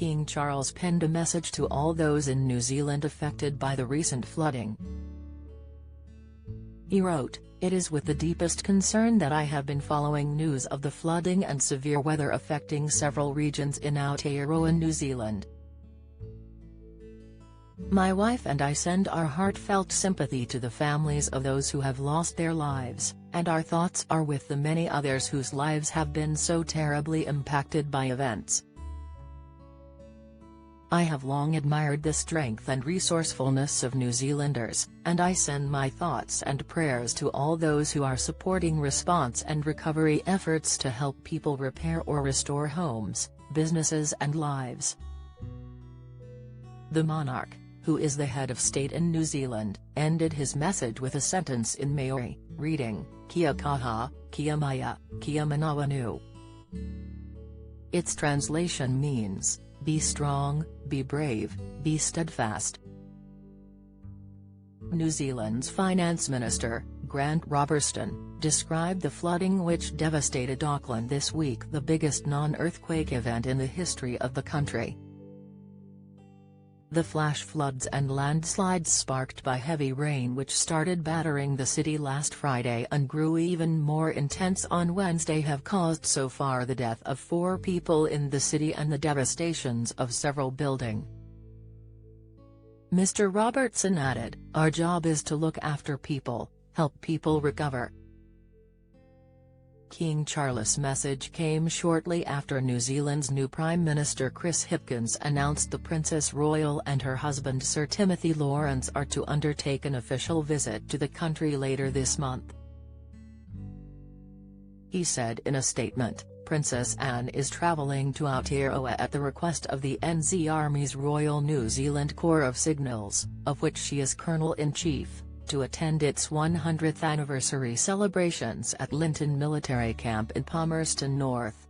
King Charles penned a message to all those in New Zealand affected by the recent flooding. He wrote, "It is with the deepest concern that I have been following news of the flooding and severe weather affecting several regions in Aotearoa, New Zealand. My wife and I send our heartfelt sympathy to the families of those who have lost their lives, and our thoughts are with the many others whose lives have been so terribly impacted by events. I have long admired the strength and resourcefulness of New Zealanders, and I send my thoughts and prayers to all those who are supporting response and recovery efforts to help people repair or restore homes, businesses and lives." The monarch, who is the head of state in New Zealand, ended his message with a sentence in Maori, reading, "Kia kaha, kia maya, kia manawanu." Its translation means, "Be strong, be brave, be steadfast." New Zealand's Finance Minister, Grant Robertson, described the flooding which devastated Auckland this week the biggest non-earthquake event in the history of the country. The flash floods and landslides sparked by heavy rain which started battering the city last Friday and grew even more intense on Wednesday have caused so far the death of 4 people in the city and the devastations of several buildings. Mr. Robertson added, "Our job is to look after people, help people recover." King Charles' message came shortly after New Zealand's new Prime Minister Chris Hipkins announced the Princess Royal and her husband Sir Timothy Lawrence are to undertake an official visit to the country later this month. He said in a statement, "Princess Anne is travelling to Aotearoa at the request of the NZ Army's Royal New Zealand Corps of Signals, of which she is Colonel-in-Chief, to attend its 100th anniversary celebrations at Linton Military Camp in Palmerston North.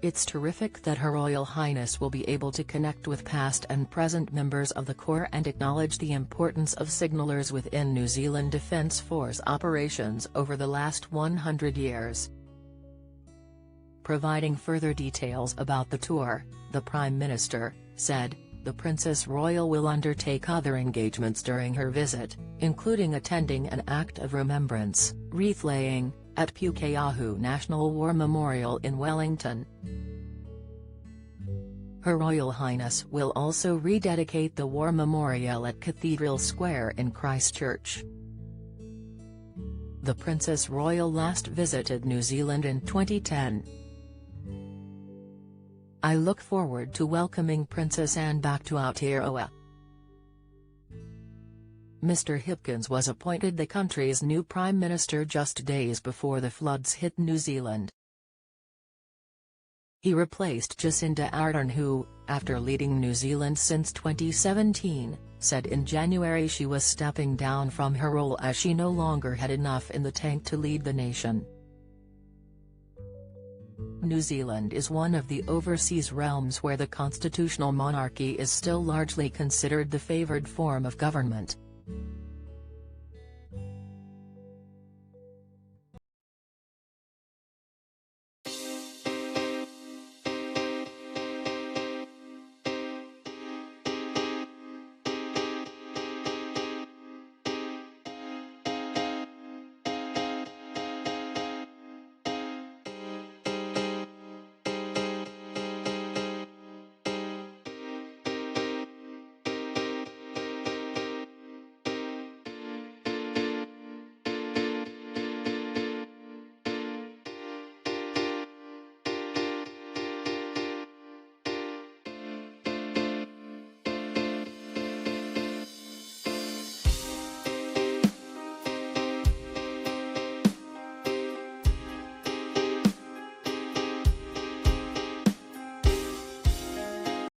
It's terrific that Her Royal Highness will be able to connect with past and present members of the Corps and acknowledge the importance of signallers within New Zealand Defence Force operations over the last 100 years." Providing further details about the tour, the Prime Minister said, "The Princess Royal will undertake other engagements during her visit, including attending an act of remembrance, wreath-laying, at Pukeahu National War Memorial in Wellington. Her Royal Highness will also rededicate the War Memorial at Cathedral Square in Christchurch." The Princess Royal last visited New Zealand in 2010. "I look forward to welcoming Princess Anne back to Aotearoa." Mr. Hipkins was appointed the country's new Prime Minister just days before the floods hit New Zealand. He replaced Jacinda Ardern who, after leading New Zealand since 2017, said in January she was stepping down from her role as she no longer had enough in the tank to lead the nation. New Zealand is one of the overseas realms where the constitutional monarchy is still largely considered the favoured form of government.